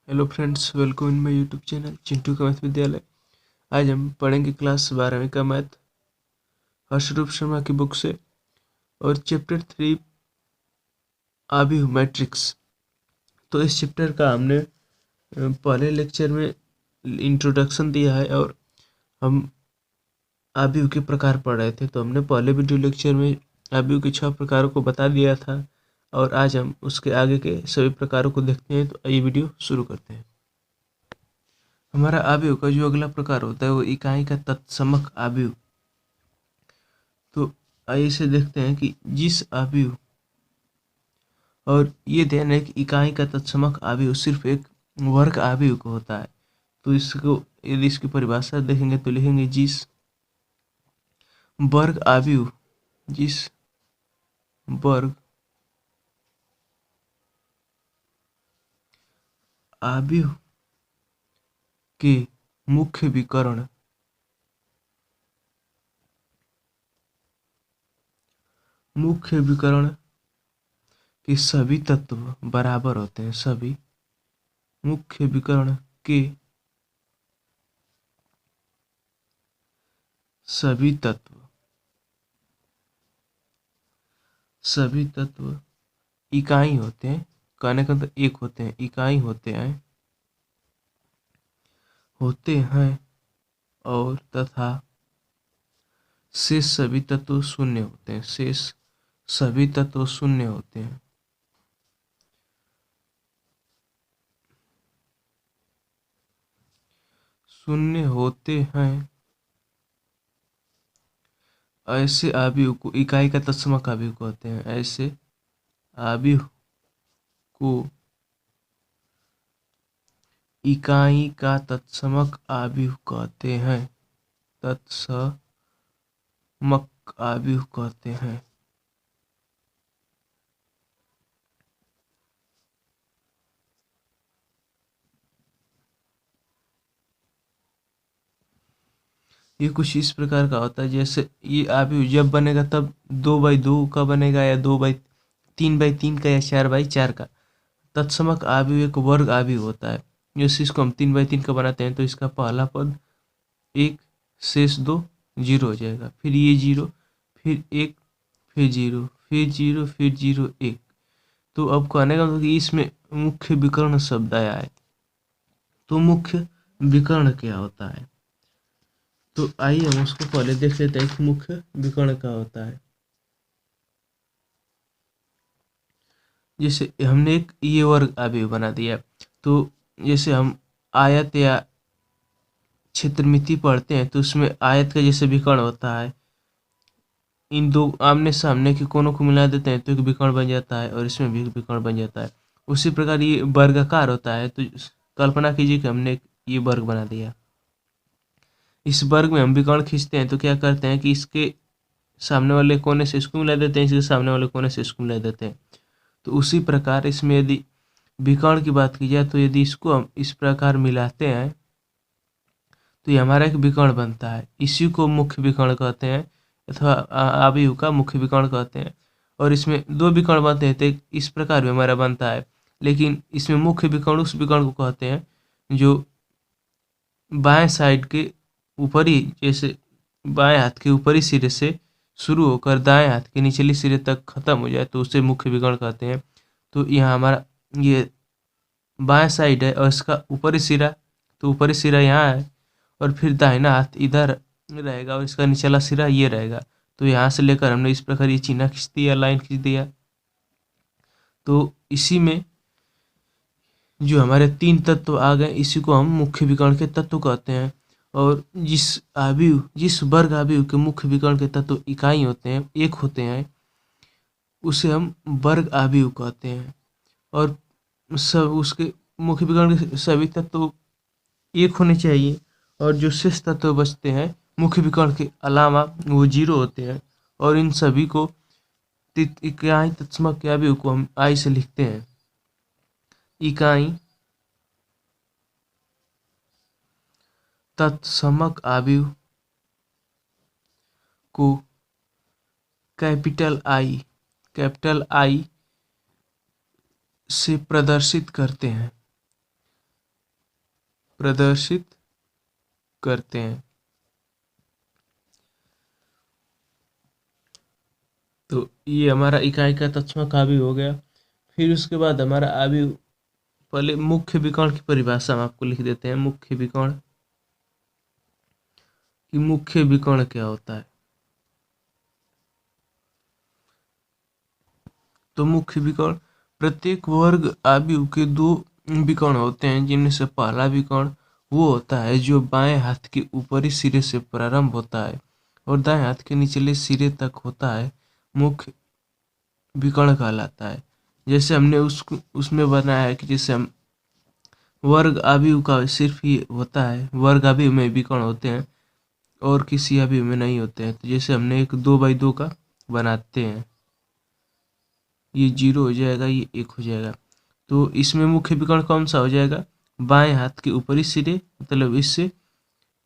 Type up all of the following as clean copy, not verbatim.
Hello friends, welcome in my YouTube channel Chintu का math विद्यालय। आज हम पढ़ेंगे क्लास 12वीं का मैथ हर्षरूप शर्मा की बुक से और चैप्टर 3 आव्यूह मैट्रिक्स। तो इस चैप्टर का हमने पहले लेक्चर में इंट्रोडक्शन दिया है और हम आव्यूह के प्रकार पढ़ रहे थे। तो हमने पहले वीडियो लेक्चर में आव्यूह के 6 प्रकारों को बता दिया था और आज हम उसके आगे के सभी प्रकारों को देखते हैं। तो ये वीडियो शुरू करते हैं। हमारा आव्यूह का जो अगला प्रकार होता है वो इकाई का तत्समक आव्यूह। तो आइए इसे देखते हैं कि जिस आव्यूह, और ये ध्यान है कि इकाई का तत्समक आव्यूह सिर्फ एक वर्ग आव्यूह को होता है। तो इसको यदि इसकी परिभाषा देखेंगे तो लिखेंगे जिस वर्ग आव्यूह, जिस वर्ग आव्यूह के मुख्य विकर्ण के सभी तत्व बराबर होते हैं। सभी मुख्य विकर्ण के सभी तत्व इकाई होते हैं। कहने का तो एक होते हैं, इकाई होते हैं और तथा शेष सभी तत्व शून्य होते हैं। शेष सभी तत्व शून्य होते हैं। शून्य होते हैं ऐसे आव्यूह को इकाई का तत्समक आव्यूह कहते हैं। ऐसे आव्यूह को इकाई का तत्समक आव्यूह कहते हैं। तत्समक आव्यूह कहते हैं। ये कुछ इस प्रकार का होता है, जैसे ये आव्यूह जब बनेगा तब 2/2 का बनेगा, या 3/3 का, या 4/4 का। तत्समक आव्यूह एक वर्ग आव्यूह होता है। जैसे इसको हम 3/3 का बनाते हैं तो इसका पहला पद 1, शेष 2 0 हो जाएगा। फिर ये 0, फिर 1, फिर 0, फिर 0, फिर 0, 1। तो अब कहने का मतलब कि इसमें मुख्य विकर्ण शब्द आया है। तो मुख्य विकर्ण क्या होता है? तो आइए हम उसको पहले देख लेते हैं कि मुख्य विकर्ण क्या होता है। जैसे हमने एक ये वर्ग आव्यूह बना दिया, तो जैसे हम आयत या क्षेत्रमिति पढ़ते हैं तो उसमें आयत का जैसे विकर्ण होता है, इन दो आमने सामने के कोनों को मिला देते हैं तो एक विकर्ण बन जाता है और इसमें भी एक विकर्ण बन जाता है। उसी प्रकार ये वर्गाकार होता है। तो कल्पना कीजिए कि हमने ये वर्ग बना दिया। इस वर्ग में हम विकर्ण खींचते हैं तो क्या करते हैं कि इसके सामने वाले कोने से इसको मिला देते हैं, इसके सामने वाले कोने से इसको मिला देते हैं। तो उसी प्रकार इसमें यदि विकर्ण की बात की जाए तो यदि इसको हम इस प्रकार मिलाते हैं तो ये हमारा एक विकर्ण बनता है। इसी को मुख्य विकर्ण कहते हैं अथवा आव्यूह का मुख्य विकर्ण कहते हैं। और इसमें 2 विकर्ण बनते हैं तो एक इस प्रकार भी हमारा बनता है, लेकिन इसमें मुख्य विकर्ण उस विकर्ण को कहते हैं जो बाएं साइड के ऊपरी, जैसे बाएं हाथ के ऊपरी सिरे से शुरू होकर दाएं हाथ के निचले सिरे तक खत्म हो जाए तो उसे मुख्य विकर्ण कहते हैं। तो यहाँ हमारा ये बाएं साइड है और इसका ऊपरी सिरा, तो ऊपरी सिरा यहाँ है और फिर दाहिना हाथ इधर रहेगा और इसका निचला सिरा ये रहेगा। तो यहाँ से लेकर हमने इस प्रकार ये चिन्ह खींच दिया, लाइन खींच दिया। तो इसी में जो हमारे 3 तत्व आ गए, इसी को हम मुख्य विकर्ण के तत्व कहते हैं। और जिस वर्ग आव्यूह के मुख्य विकर्ण के तत्व इकाई होते हैं, एक होते हैं, उसे हम वर्ग आव्यूह कहते हैं। और सब उसके मुख्य विकर्ण के सभी तत्व एक होने चाहिए और जो शेष तत्व बचते हैं मुख्य विकर्ण के अलावा वो 0 होते हैं। और इन सभी को इकाई तत्समक आव्यूह को हम आई से लिखते हैं। इकाई तत्समक आव्यूह को कैपिटल आई से प्रदर्शित करते हैं। प्रदर्शित करते हैं। तो ये हमारा इकाई का तत्समक आव्यूह हो गया। फिर उसके बाद हमारा आव्यूह, पहले मुख्य विकर्ण की परिभाषा हम आपको लिख देते हैं। मुख्य विकर्ण कि मुख्य विकर्ण क्या होता है। तो मुख्य विकर्ण, प्रत्येक वर्ग आव्यूह के दो विकर्ण होते हैं, जिनमें से पहला विकर्ण वो होता है जो बाएं हाथ के ऊपरी सिरे से प्रारंभ होता है और दाएं हाथ के निचले सिरे तक होता है, मुख्य विकर्ण कहलाता है। जैसे हमने उसमें बनाया है कि जैसे हम वर्ग आव्यूह का सिर्फ ही होता है, वर्ग आव्यूह में विकर्ण होते हैं और किसी आव्यूह में नहीं होते हैं। तो जैसे हमने एक 2x2 का बनाते हैं, ये 0 हो जाएगा, ये 1 हो जाएगा। तो इसमें मुख्य विकर्ण कौन सा हो जाएगा, बाएं हाथ के ऊपरी सिरे मतलब इससे,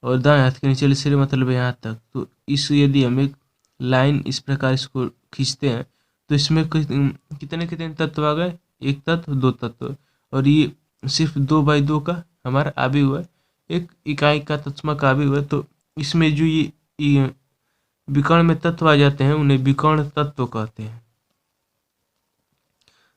और दाएं हाथ के निचले सिरे मतलब यहाँ तक। तो इस यदि हम एक लाइन इस प्रकार इसको खींचते हैं तो इसमें कितने कितने तत्व आ गए, एक तत्व, दो तत्व, और ये सिर्फ 2x2 का हमारा आव्यूह है, एक इकाई का तत्समक आव्यूह है। तो इसमें जो ये विकर्ण में तत्व आ जाते हैं उन्हें विकर्ण तत्व कहते हैं,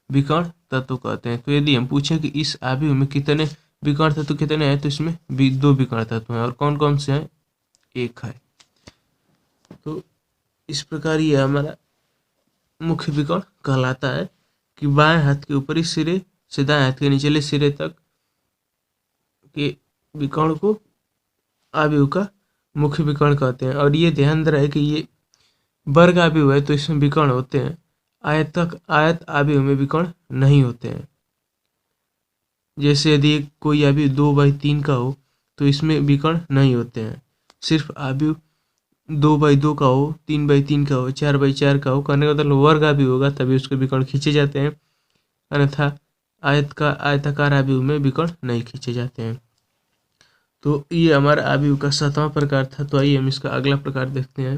विकर्ण तत्व कहते हैं। तो यदि हम पूछें कि इस आव्यूह में कितने विकर्ण तत्व कितने हैं, तो इसमें भी 2 विकर्ण तत्व हैं, और कौन कौन से हैं, एक है। तो इस प्रकार ये हमारा मुख्य विकर्ण कहलाता है कि बाएं हाथ के ऊपरी सिरे से दाएं हाथ के निचले सिरे तक के विकर्ण को आव्यूह का मुख्य विकर्ण कहते हैं। और ये ध्यान रहे कि ये वर्ग आव्यूह है तो इसमें विकर्ण होते हैं, आयत आव्यूह में विकर्ण नहीं होते हैं। जैसे यदि कोई आव्यूह 2x3 का हो तो इसमें विकर्ण नहीं होते हैं। सिर्फ आव्यूह 2x2 का हो, 3x3 का हो, 4x4 का हो, करने का मतलब वर्ग आव्यूह होगा तभी उसके विकर्ण खींचे जाते हैं, अन्यथा आयताकार आव्यूह में विकर्ण नहीं खींचे जाते हैं। तो ये हमारा आव्यूह का 7वां प्रकार था। तो आइए हम इसका अगला प्रकार देखते हैं।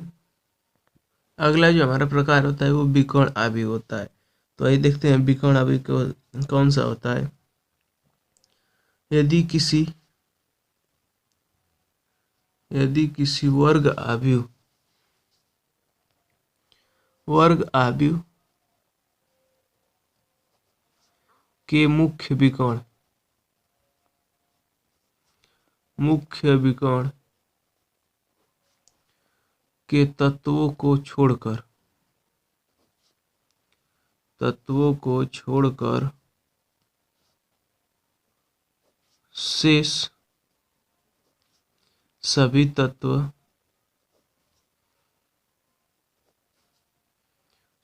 अगला जो हमारा प्रकार होता है वो विकर्ण आव्यूह होता है। तो आइए देखते हैं विकर्ण आव्यूह कौन सा होता है। यदि किसी वर्ग आव्यूह के मुख्य विकर्ण के तत्वों को छोड़कर शेष सभी तत्व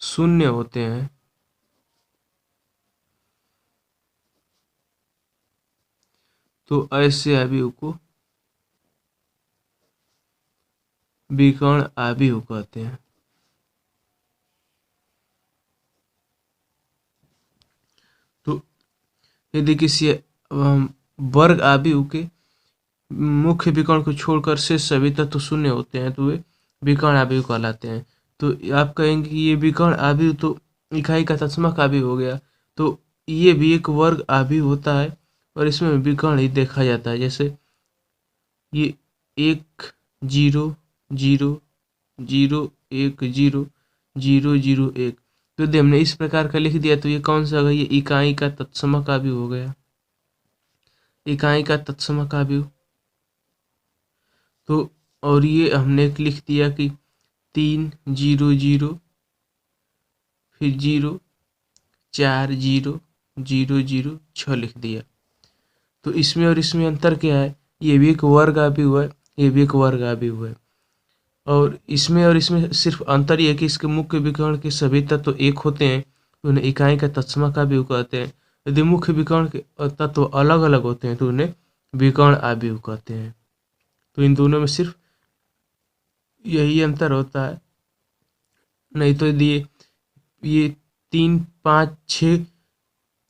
शून्य होते हैं, तो ऐसे आव्यूह को विकर्ण आव्यूह कहते हैं। तो यदि किसी वर्ग आव्यूह के मुख्य विकर्ण को छोड़कर से सभी तत्व शून्य होते हैं तो वे विकर्ण आव्यूह कहलाते हैं। तो आप कहेंगे कि ये विकर्ण आव्यूह तो इकाई का तत्समक आव्यूह हो गया, तो ये भी एक वर्ग आव्यूह होता है और इसमें विकर्ण ही देखा जाता है। जैसे ये 1 0 0 0 1 0 0 0 1, तो यदि हमने इस प्रकार का लिख दिया तो ये कौन सा होगा, ये इकाई का तत्समक आव्यूह हो गया, इकाई का तत्समक आव्यूह। तो और ये हमने लिख दिया कि 3 0 0 फिर 0 4 0 0 0 6 लिख दिया। तो इसमें और इसमें अंतर क्या है, ये भी एक वर्ग आव्यूह है, ये भी एक वर्ग आव्यूह है, और इसमें सिर्फ अंतर ये है कि इसके मुख्य विकर्ण के सभी तत्व एक होते हैं, उन्हें इकाई का तत्समक आव्यूह कहते हैं। यदि मुख्य विकर्ण के तत्व अलग अलग होते हैं तो उन्हें विकर्ण आव्यूह कहते हैं। तो इन दोनों में सिर्फ यही अंतर होता है, नहीं तो यदि ये 3 5 6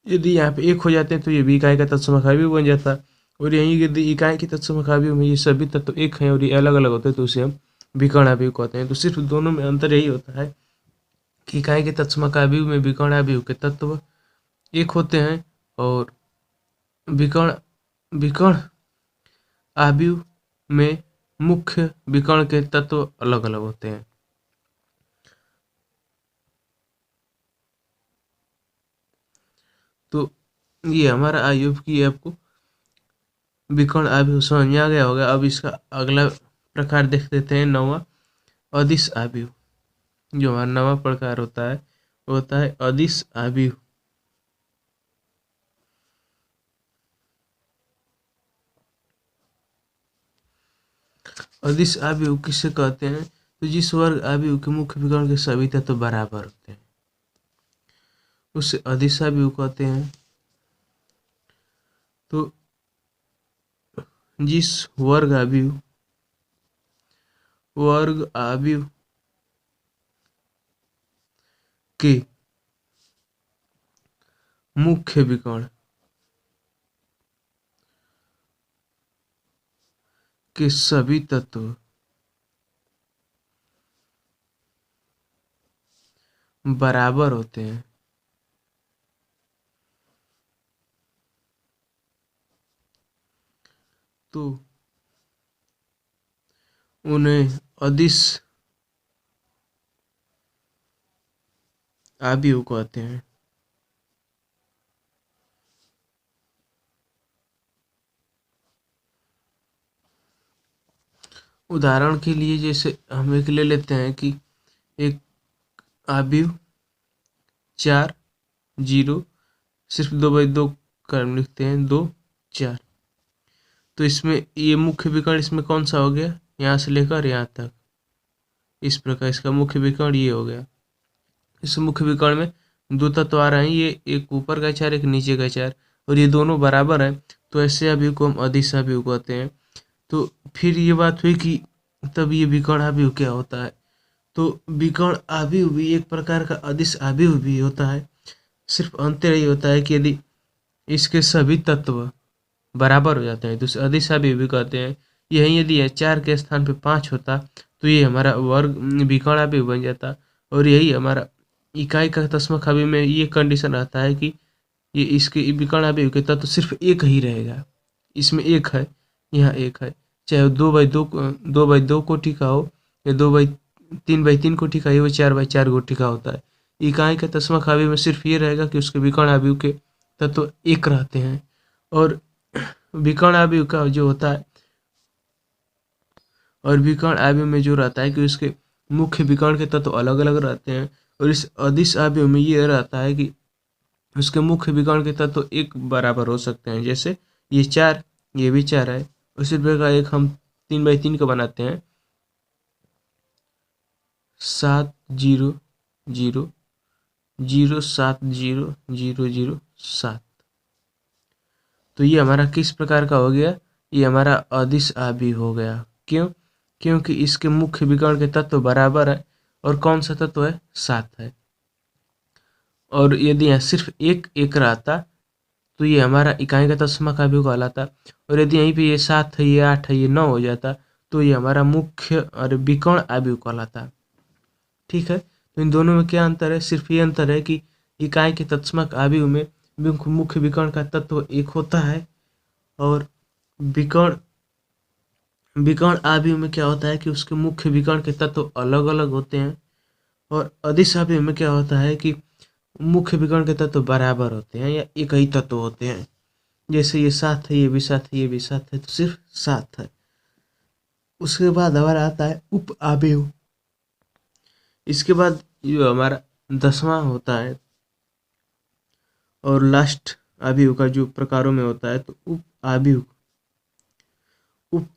यदि यहाँ पे 1 हो जाते हैं तो ये भी इकाई का तत्समक आव्यूह बन जाता है, और यहीं यदि इकाई के तत्समक आव्यूह में ये सभी तत्व एक हैं और ये अलग अलग होते हैं तो उसे हम विकर्ण आव्यूह कहते हैं। तो सिर्फ दोनों में अंतर यही होता है कि इकाई के तत्समक आव्यूह में विकर्ण आव्यूह के तत्व एक होते हैं और विकर्ण आव्यूह में मुख्य विकर्ण के तत्व अलग अलग होते हैं। तो ये हमारा आव्यूह की आपको विकर्ण आव्यूह समझ में आ गया होगा। अब इसका अगला प्रकार देख लेते हैं, नौवां अदिश आव्यूह। जो हमारा नवा प्रकार होता है वो होता है अदिश आव्यूह। अदिश आव्यूह किसे कहते हैं? तो जिस वर्ग आव्यूह के मुख्य विकर्ण के सभी तत्व बराबर होते हैं उसे अदिश आव्यूह कहते हैं। तो जिस वर्ग आव्यूह के मुख्य विकर्ण के सभी तत्व बराबर होते हैं तो उन्हें अदिश आव्यूह कहते हैं। उदाहरण के लिए जैसे हम एक ले लेते हैं कि एक आव्यूह 4 0 सिर्फ 2/2 क्रम लिखते हैं, 2 4। तो इसमें ये मुख्य विकर्ण इसमें कौन सा हो गया? यहाँ से लेकर यहाँ तक। इस प्रकार इसका मुख्य विकर्ण ये हो गया। इस मुख्य विकर्ण में दो तत्व आ रहे हैं, ये एक ऊपर का 4 एक नीचे का 4 और ये दोनों बराबर है, तो ऐसे आव्यूह को हम अदिश आव्यूह कहते हैं। तो फिर ये बात हुई कि तब ये विकर्ण आव्यूह क्या होता है? तो विकर्ण आव्यूह भी एक प्रकार का अदिश आव्यूह भी होता है। सिर्फ अंतर यही होता है कि यदि इसके सभी तत्व बराबर हो जाते हैं तो उसे अदिश आव्यूह भी कहते हैं। यही यदि यह 4 के स्थान पे 5 होता तो ये हमारा वर्ग विकर्ण आव्यूह बन जाता। और यही हमारा इकाई का तस्मक आव्यूह में ये कंडीशन रहता है कि ये इसके विकर्ण आव्यूह के तत्व सिर्फ एक ही रहेगा। इसमें एक है, यहाँ एक है, चाहे वो 2/2 कोटि का हो या 3/3 कोटि का ही वो 4/4 कोटि का होता है। इकाई का तस्मक आव्यूह में सिर्फ ये रहेगा कि उसके विकर्ण आव्यूह के तत्व एक रहते हैं। और विकर्ण आव्यूह का जो होता है और विकर्ण आव्यूह में जो रहता है कि उसके मुख्य विकर्ण के तत्व अलग अलग रहते हैं। और इस अदिश आव्यूह में ये रहता है कि उसके मुख्य विकर्ण के तत्व एक बराबर हो सकते हैं। जैसे ये 4, ये भी 4 है, उसी प्रकार एक हम 3/3 का बनाते हैं, 7 0 0 0 7 0 0 0 7। तो ये हमारा किस प्रकार का हो गया? ये हमारा अदिश आव्यूह हो गया। क्यों? क्योंकि इसके मुख्य विकर्ण के तत्व बराबर है। और कौन सा तत्व है? 7 है। और यदि यहाँ सिर्फ एक एक रहता तो ये हमारा इकाई का तस्मक आव्यूह कहलाता। और यदि यहीं पे ये 7 है, ये 8 है, ये 9 हो जाता तो ये हमारा मुख्य और विकर्ण आव्यूह कहलाता। ठीक है, तो इन दोनों में क्या अंतर है? सिर्फ ये अंतर है कि इकाई के तत्समक आव्यूह में मुख्य विकर्ण का तत्व एक होता है और विकर्ण विकर्ण आव्यूह में क्या होता है कि उसके मुख्य विकर्ण के तत्व अलग अलग होते हैं। और अदिश आव्यूह में क्या होता है कि मुख्य विकर्ण के तत्व बराबर होते हैं या एक ही तत्व होते हैं। जैसे ये 7 है, ये भी 7 है, ये भी 7 है, तो सिर्फ 7 है। उसके बाद हमारा आता है उप आव्यूह। इसके बाद जो हमारा 10वां होता है और लास्ट आव्यूह का जो प्रकारों में होता है, तो उप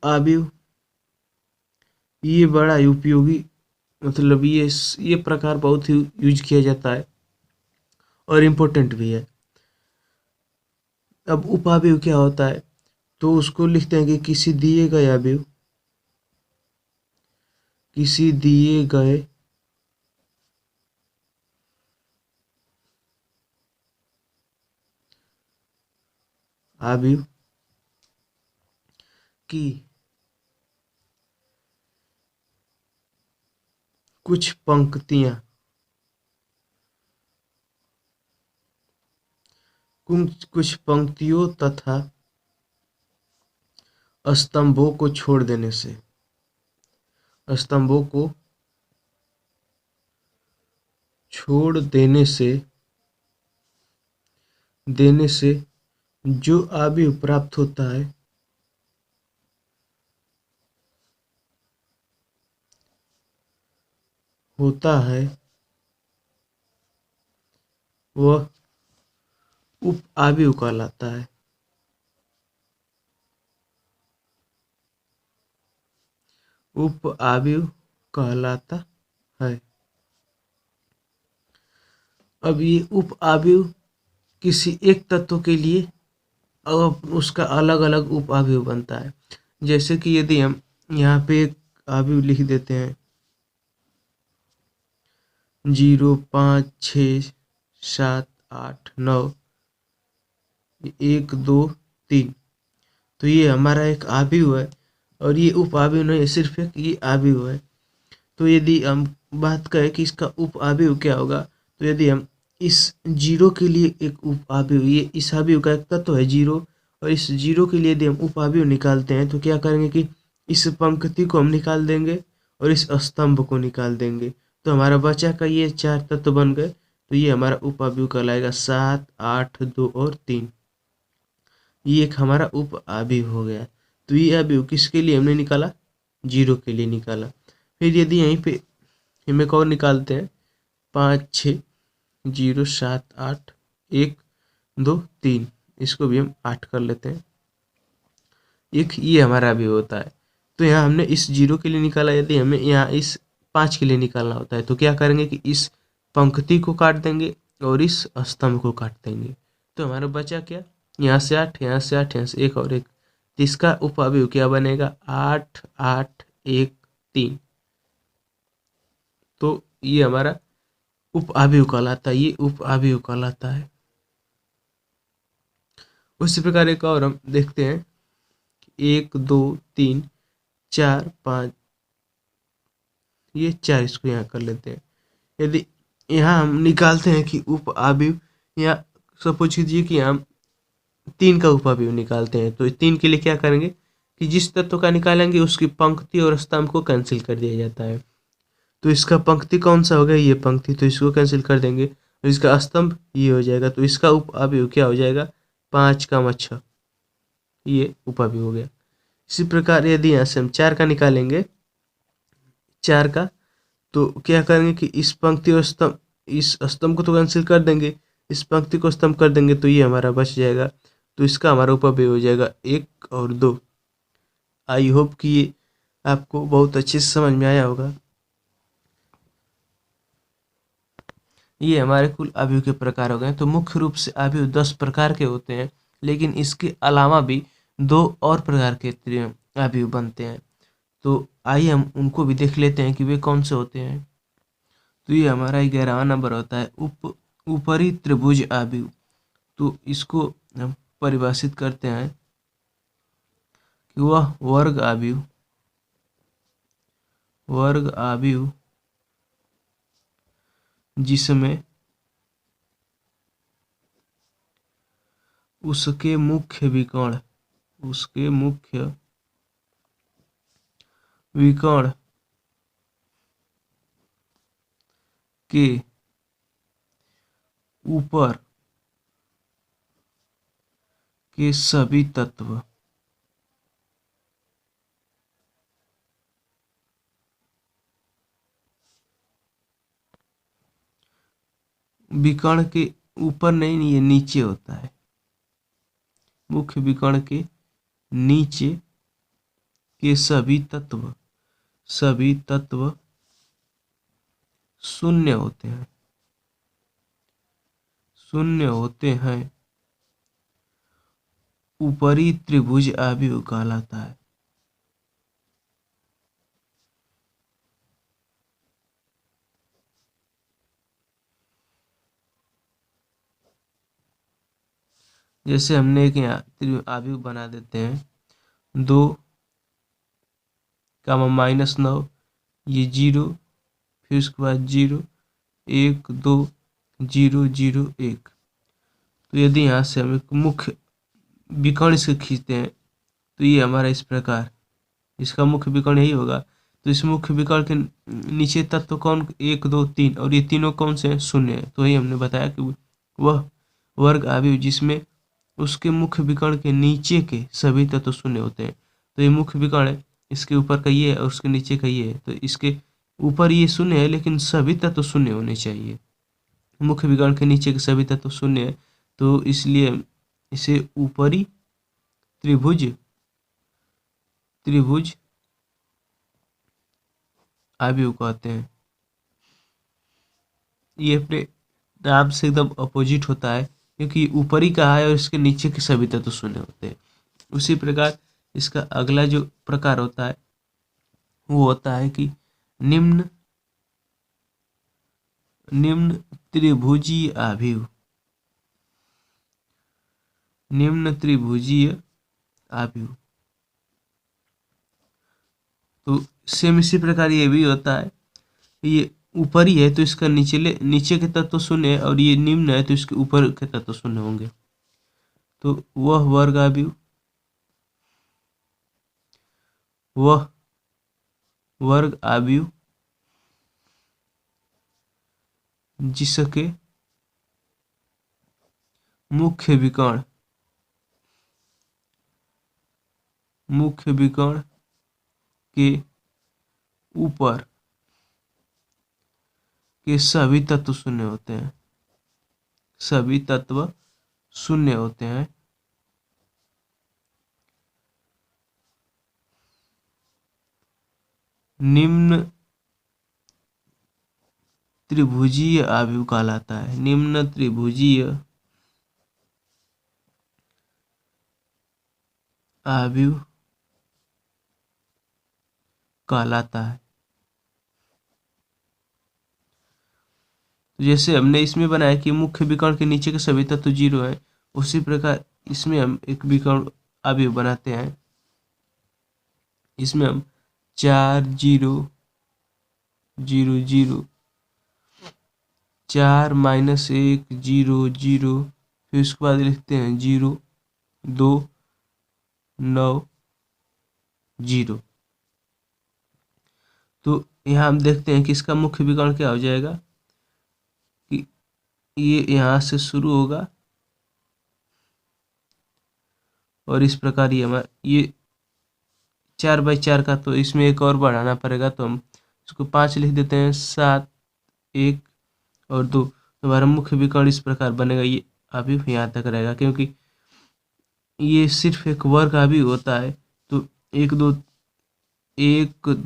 आव्यूह ये बड़ा ही उपयोगी, मतलब ये प्रकार बहुत ही यूज किया जाता है और इम्पोर्टेंट भी है। अब उप आव्यूह क्या होता है? तो उसको लिखते हैं कि किसी दिए गए आव्यूह आव्यूह की कुछ पंक्तियों तथा स्तंभों को छोड़ देने से, स्तंभों को छोड़ देने से जो आयु प्राप्त होता है वह उप आयु कहलाता है। उप आयु कहलाता है। अब ये उप आयु किसी एक तत्व के लिए अब उसका अलग अलग उप आयु बनता है। जैसे कि यदि हम यहाँ पे एक आयु लिख देते हैं 0, 5, 6, 7, 8, 9, 1, 2, 3, तो ये हमारा एक आयु है और ये उप आयु नहीं, सिर्फ एक ये आयु है। तो यदि हम बात करें कि इसका उप आयु क्या होगा, तो यदि हम इस 0 के लिए एक उप आयु, ये इस आयु का एक तत्व है 0, और इस 0 के लिए यदि हम उप आयु निकालते हैं तो क्या करेंगे कि इस पंक्ति को हम निकाल देंगे और इस स्तंभ को निकाल देंगे, तो हमारा बचा का ये 4 तत्व बन गए। तो ये हमारा उप आयु कहलाएगा 7, 8, 2 और 3। ये एक हमारा उप आयु हो गया। तो ये आयु किसके लिए हमने निकाला? 0 के लिए निकाला। फिर यदि यहीं पे हम एक और निकालते हैं 5, 6, 0, 7, 8, 1, 2, 3, इसको भी हम 8 कर लेते हैं। एक ये हमारा भी होता है। तो यहाँ हमने इस 0 के लिए निकाला, यदि हमें यहाँ इस 5 के लिए निकालना होता है तो क्या करेंगे कि इस पंक्ति को काट देंगे और इस स्तंभ को काट देंगे। तो हमारा बचा क्या? यहाँ से 8, यहाँ से 8, यहाँ से 1 और 1। तो इसका उप आयु क्या बनेगा? 8, 8, 1, 3। तो ये हमारा उप आयु कहलाता है, ये उप आयु कहलाता है। उसी प्रकार एक और हम देखते हैं 1, 2, 3, 4, 5, ये 4, इसको यहाँ कर लेते हैं। यदि यहाँ हम निकालते हैं कि उप आयु, या सपोज कीजिए कि हम 3 का उप आयु निकालते हैं, तो 3 के लिए क्या करेंगे कि जिस तत्व का निकालेंगे उसकी पंक्ति और स्तंभ को कैंसिल कर दिया जाता है। तो इसका पंक्ति कौन सा हो गया? ये पंक्ति, तो इसको कैंसिल कर देंगे और इसका स्तंभ ये हो जाएगा। तो इसका उप आयु क्या हो जाएगा? 5, 6, ये उप आयु हो गया। इसी प्रकार यदि यहाँ से हम 4 का निकालेंगे, 4 का, तो क्या करेंगे कि इस पंक्ति और स्तंभ, इस स्तंभ को तो कैंसिल कर देंगे, इस पंक्ति को स्तंभ कर देंगे, तो ये हमारा बच जाएगा। तो इसका हमारा उप आयु हो जाएगा 1 और 2। आई होप कि ये आपको बहुत अच्छे से समझ में आया होगा। ये हमारे कुल आयु के प्रकार हो गए। तो मुख्य रूप से आयु 10 प्रकार के होते हैं, लेकिन इसके अलावा भी 2 और प्रकार के आयु बनते हैं। तो आइए हम उनको भी देख लेते हैं कि वे कौन से होते हैं। तो ये हमारा 11वां नंबर होता है ऊपरी त्रिभुज आयु। तो इसको हम परिभाषित करते हैं कि वह वर्ग आयु जिसमें उसके मुख्य विकर्ण के ऊपर के सभी तत्व विकर्ण के ऊपर नहीं, ये नीचे होता है। मुख्य विकर्ण के नीचे के सभी तत्व शून्य होते हैं, ऊपरी त्रिभुज आयु कहलाता है। जैसे हमने एक यहाँ आयु बना देते हैं 2, -9, ये 0, फिर उसके बाद 0, 1, 2, 0, 0, 1। तो यदि यहाँ से हम एक मुख्य विकर्ण से खींचते हैं तो ये हमारा इस प्रकार इसका मुख्य विकर्ण यही होगा। तो इस मुख्य विकर्ण के नीचे तत्व कौन, 1 2 3, और ये तीनों कौन से हैं, शून्य है। तो यही हमने बताया कि वह वर्ग अवयव जिसमें उसके मुख्य विकर्ण के नीचे के सभी तत्व शून्य होते हैं। तो ये मुख्य विकर्ण है, इसके ऊपर का ये है और उसके नीचे का ये है। तो इसके ऊपर ये शून्य है लेकिन सभी तत्व शून्य होने चाहिए। मुख्य विकर्ण के नीचे के सभी तत्व शून्य है, तो इसलिए इसे ऊपरी त्रिभुज त्रिभुज अवयव कहते हैं। ये अपने नाम से एकदम अपोजिट होता है क्योंकि ऊपरी का है और इसके नीचे के सभी तत्व शून्य होते हैं। उसी प्रकार इसका अगला जो प्रकार होता है वो होता है कि निम्न निम्न त्रिभुजीय अवयव। निम्न त्रिभुजीय अवयव तो सेम इसी प्रकार ये भी होता है। ये ऊपरी है तो इसका नीचे के तत्व शून्य है, और ये निम्न है तो इसके ऊपर के तत्व शून्य होंगे। तो वह वर्ग अवयव जिसके मुख्य विकर्ण के ऊपर के सभी तत्व शून्य होते हैं। सभी तत्व शून्य होते हैं। निम्न त्रिभुजीय अवयव कहलाता है। निम्न त्रिभुजीय अवयव कहलाता है। जैसे हमने इसमें बनाया कि मुख्य विकर्ण के नीचे के सभी तत्व 0 हैं, उसी प्रकार इसमें हम एक विकर्ण अवयव बनाते हैं। इसमें हम 4 0 0 0 4 -1 0 0, फिर उसके बाद लिखते हैं 0 2 9 0। तो यहाँ हम देखते हैं कि इसका मुख्य विकर्ण क्या हो जाएगा कि ये यहाँ से शुरू होगा और इस प्रकार ये हमारा ये 4/4 का, तो इसमें एक और बढ़ाना पड़ेगा, तो हम इसको 5 लिख देते हैं। 7 1 और 2, तो हमारा मुख्य विकर्ण इस प्रकार बनेगा। ये अभी यहाँ तक रहेगा क्योंकि ये सिर्फ एक वर्ग अवयव होता है। तो 1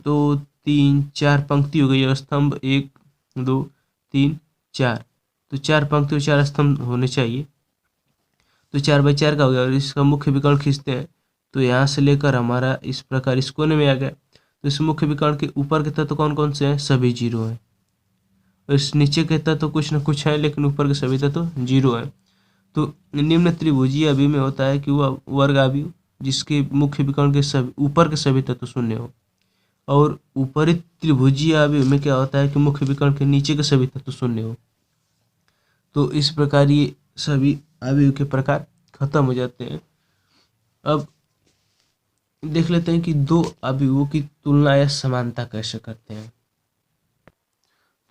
2 3 4 पंक्ति हो गई और स्तंभ 1 2 3 4, तो 4 पंक्ति और 4 स्तंभ होने चाहिए। तो 4/4 का हो गया और इसका मुख्य विकर्ण खींचते हैं तो यहाँ से लेकर हमारा इस प्रकार इस कोने में आ गया। तो इस मुख्य विकर्ण के ऊपर के तत्व कौन कौन से हैं, सभी 0 हैं, और इस नीचे के तत्व कुछ न कुछ है लेकिन ऊपर के सभी तत्व 0 हैं। तो निम्न त्रिभुजीय अवयव में होता है कि वह वर्ग अवयव जिसके मुख्य विकर्ण के सभी ऊपर के सभी तत्व शून्य हो, और ऊपरी त्रिभुजीय अवयव में क्या होता है कि मुख्य विकर्ण के नीचे के सभी तत्व शून्य हो। तो इस प्रकार ये सभी अवयव के प्रकार खत्म हो जाते हैं। अब देख लेते हैं कि दो अवयवों की तुलना या समानता कैसे करते हैं।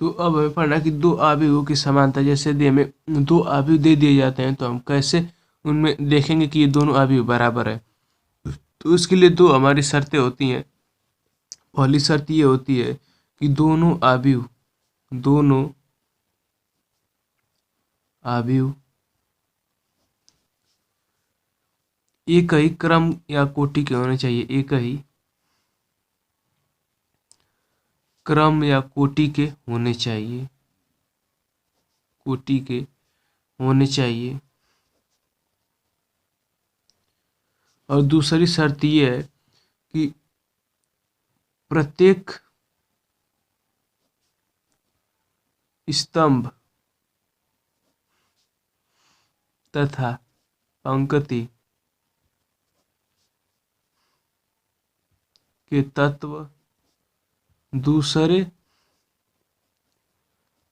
तो अब हमें पढ़ना कि दो अवयवों की समानता, जैसे यदि हमें दो अवयव दे दिए जाते हैं तो हम कैसे उनमें देखेंगे कि ये दोनों अवयव बराबर है। तो उसके लिए दो हमारी शर्तें होती हैं। पहली शर्त ये होती है कि दोनों अवयव एक ही क्रम या कोटि के होने चाहिए। एक ही क्रम या कोटि के होने चाहिए। कोटि के होने चाहिए। और दूसरी शर्त ये है कि प्रत्येक स्तंभ तथा पंक्ति के तत्व दूसरे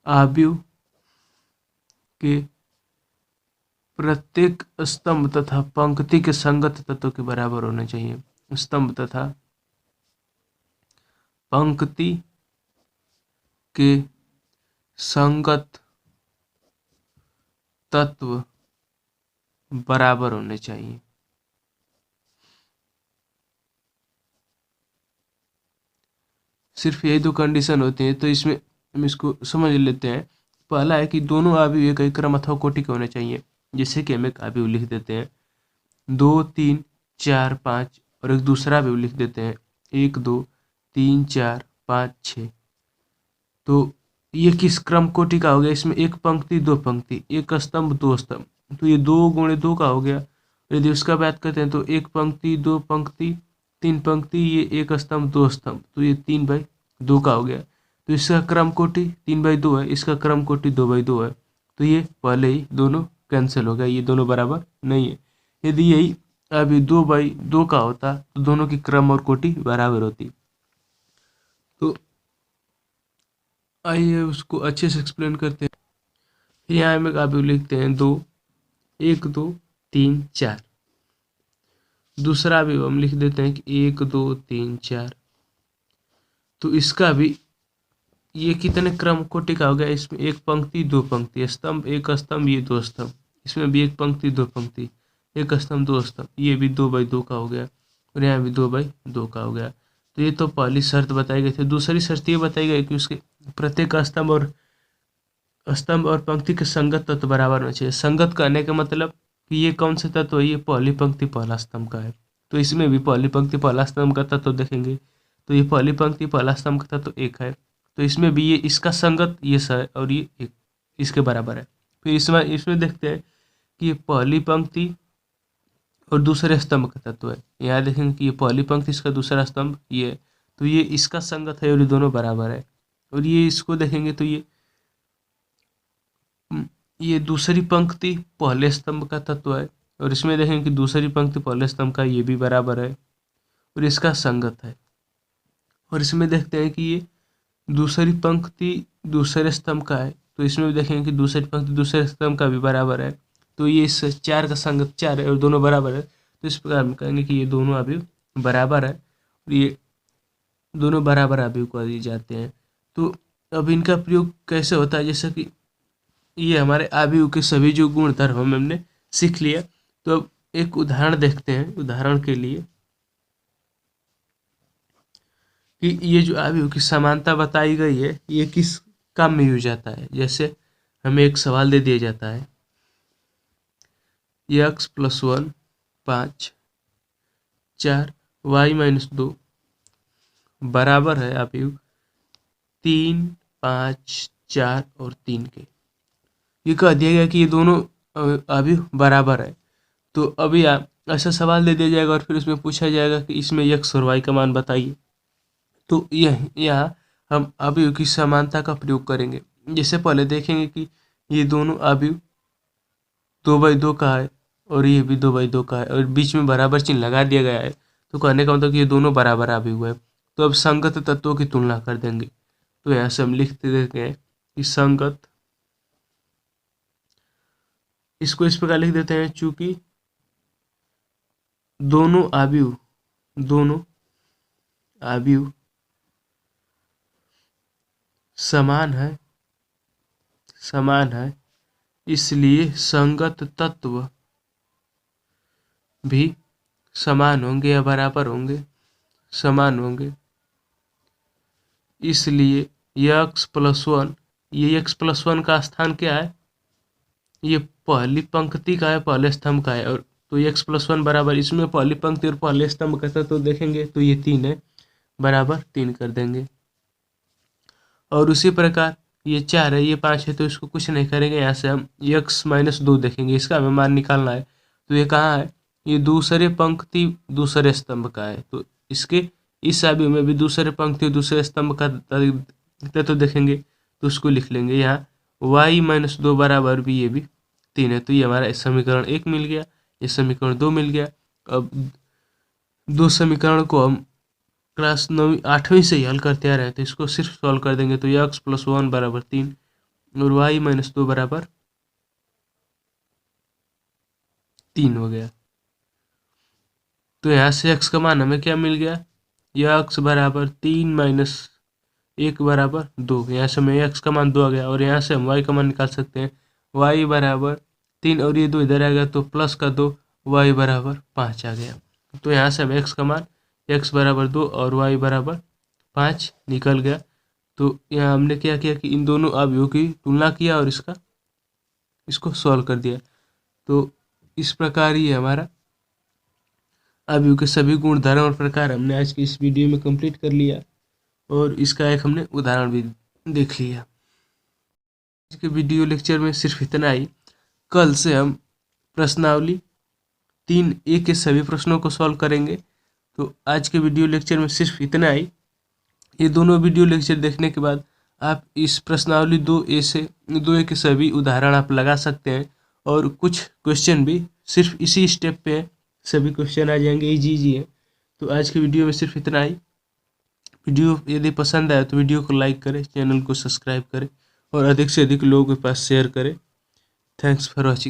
अवयव के प्रत्येक स्तंभ तथा पंक्ति के संगत तत्व के बराबर होने चाहिए। स्तंभ तथा पंक्ति के संगत तत्व बराबर होने चाहिए। सिर्फ यही दो कंडीशन होती है, तो इसमें हम इसको समझ लेते हैं। पहला है कि दोनों अवयव एक ही क्रम अथवा कोटि के होने चाहिए। जैसे कि हम एक अवयव लिख देते हैं 2 3 4 5 और एक दूसरा अवयव लिख देते हैं 1 2 3 4 5 6। तो ये किस क्रम कोटि का हो गया? इसमें एक पंक्ति दो पंक्ति, एक स्तंभ दो स्तंभ, तो ये 2 गुणे 2 का हो गया। यदि उसका बात करते हैं तो एक पंक्ति दो पंक्ति तीन पंक्ति, ये एक स्तंभ दो स्तंभ, तो ये 3/2 का हो गया। तो इसका क्रम कोटि 3/2 है, इसका क्रम कोटि 2/2 है। तो ये पहले ही दोनों कैंसिल हो गया, ये दोनों बराबर नहीं है। यदि यही अभी 2/2 का होता तो दोनों की क्रम और कोटि बराबर होती। तो आइए उसको अच्छे से एक्सप्लेन करते हैं। यहाँ हम एक अवयव लिखते हैं 2 1 2 3 4। दूसरा अवयव हम लिख देते हैं कि 1 2 3 4। तो इसका भी ये कितने क्रम कोटि का हो गया? इसमें एक पंक्ति दो पंक्ति, स्तंभ एक स्तंभ, ये दो स्तंभ, इसमें भी एक पंक्ति दो पंक्ति, एक स्तंभ दो स्तंभ, ये भी 2/2 का हो गया और यहाँ भी 2/2 का हो गया। तो ये तो पहली शर्त बताई गई थी। दूसरी शर्त ये बताई गई कि उसके प्रत्येक स्तंभ और पंक्ति के संगत तत्व बराबर होना चाहिए। संगत कहने का मतलब कि ये कौन से तत्व है? ये पहली पंक्ति पहला स्तंभ का है, तो इसमें भी पहली पंक्ति पहला स्तंभ का तत्व देखेंगे तो ये पहली पंक्ति पहला स्तंभ का तत्व 1 है, तो इसमें भी ये इसका संगत ये है और ये 1 इसके बराबर है। फिर इसमें देखते हैं कि ये पहली पंक्ति और दूसरे स्तंभ का तत्व है। यहाँ देखेंगे कि ये पहली पंक्ति इसका दूसरा स्तंभ ये है, तो ये इसका संगत है और ये दोनों बराबर है। और ये इसको देखेंगे तो ये दूसरी पंक्ति पहले स्तंभ का तत्व है और इसमें देखेंगे कि दूसरी पंक्ति पहले स्तंभ का ये भी बराबर है और इसका संगत है। और इसमें देखते हैं कि ये दूसरी पंक्ति दूसरे स्तंभ का है, तो इसमें भी देखेंगे कि दूसरी पंक्ति दूसरे स्तंभ का भी बराबर है, तो ये इस 4 का संगत 4 है और दोनों बराबर है। तो इस प्रकार हम कहेंगे कि ये दोनों अवयव बराबर है और ये दोनों बराबर अवयव कह दिए जाते हैं। तो अब इनका प्रयोग कैसे होता है? जैसे कि ये हमारे अवयव के सभी जो गुण धर्म हमने सीख लिया, तो अब एक उदाहरण देखते हैं। उदाहरण के लिए कि ये जो अवयव की समानता बताई गई है ये किस काम में यूज जाता है। जैसे हमें एक सवाल दे दिया जाता है x + 1 5 4 y - 2 बराबर है अवयव 3 5 4 और 3 के। ये कह दिया गया कि ये दोनों अवयव बराबर है। तो अभी ऐसा सवाल दे दिया जाएगा और फिर उसमें पूछा जाएगा कि इसमें x और y का मान बताइए। तो यहाँ हम अवयव की समानता का प्रयोग करेंगे। जैसे पहले देखेंगे कि ये दोनों अवयव 2/2 का है और ये भी 2/2 का है और बीच में बराबर चिन्ह लगा दिया गया है, तो कहने का मतलब कि ये दोनों बराबर अवयव है। तो अब संगत तत्वों की तुलना कर देंगे। तो यहाँ से हम लिखते देते हैं कि संगत, इसको इस प्रकार लिख देते हैं, चूंकि दोनों अवयव समान है इसलिए संगत तत्व भी समान होंगे या बराबर होंगे, समान होंगे। इसलिए x + 1, ये x + 1 का स्थान क्या है? ये पहली पंक्ति का है, पहले स्तंभ का है, और तो x + 1 बराबर, इसमें पहली पंक्ति और पहले स्तंभ का तो देखेंगे तो ये 3 है, बराबर 3 कर देंगे। और उसी प्रकार ये 4 है, ये 5 है, तो इसको कुछ नहीं करेंगे। यहाँ से हम x - 2 देखेंगे, इसका हमें मान निकालना है। तो ये कहाँ है? ये दूसरे पंक्ति दूसरे स्तंभ का है, तो इसके इस अवयव में भी दूसरे पंक्ति दूसरे स्तंभ का तत्व देखेंगे तो उसको लिख लेंगे। यहाँ y - 2 बराबर भी ये भी 3 है, तो ये हमारा समीकरण 1 मिल गया, ये समीकरण 2 मिल गया। अब दो समीकरण को हम क्लास 9वीं 8वीं से ही हल करते आ रहे हैं, तो इसको सिर्फ सॉल्व कर देंगे। तो x + 1 बराबर 3 और y - 2 बराबर 3 हो गया। तो यहाँ से x का मान हमें क्या मिल गया, यह x बराबर 3 माइनस 1 बराबर 2। यहाँ से हमें x का मान 2 आ गया और यहाँ से हम y का मान निकाल सकते हैं। y बराबर 3 और ये 2 इधर आ गया तो प्लस का 2, y बराबर 5 आ गया। तो यहाँ से हम x का मान x बराबर 2 और y बराबर 5 निकल गया। तो यहाँ हमने क्या किया कि इन दोनों अवयवों की तुलना किया और इसको सॉल्व कर दिया। तो इस प्रकार ये हमारा अवयव के सभी गुण, धर्म और प्रकार हमने आज की इस वीडियो में कंप्लीट कर लिया और इसका एक हमने उदाहरण भी देख लिया। आज के वीडियो लेक्चर में सिर्फ इतना ही। कल से हम प्रश्नावली 3A के सभी प्रश्नों को सॉल्व करेंगे। तो आज के वीडियो लेक्चर में सिर्फ इतना ही। ये दोनों वीडियो लेक्चर देखने के बाद आप इस प्रश्नावली 2A के सभी उदाहरण आप लगा सकते हैं और कुछ क्वेश्चन भी सिर्फ इसी स्टेप पे सभी क्वेश्चन आ जाएंगे, इजी है। तो आज के वीडियो में सिर्फ इतना ही। वीडियो यदि पसंद आए तो वीडियो को लाइक करें, चैनल को सब्सक्राइब करें और अधिक से अधिक लोगों के पास शेयर करें। Thanks for watching.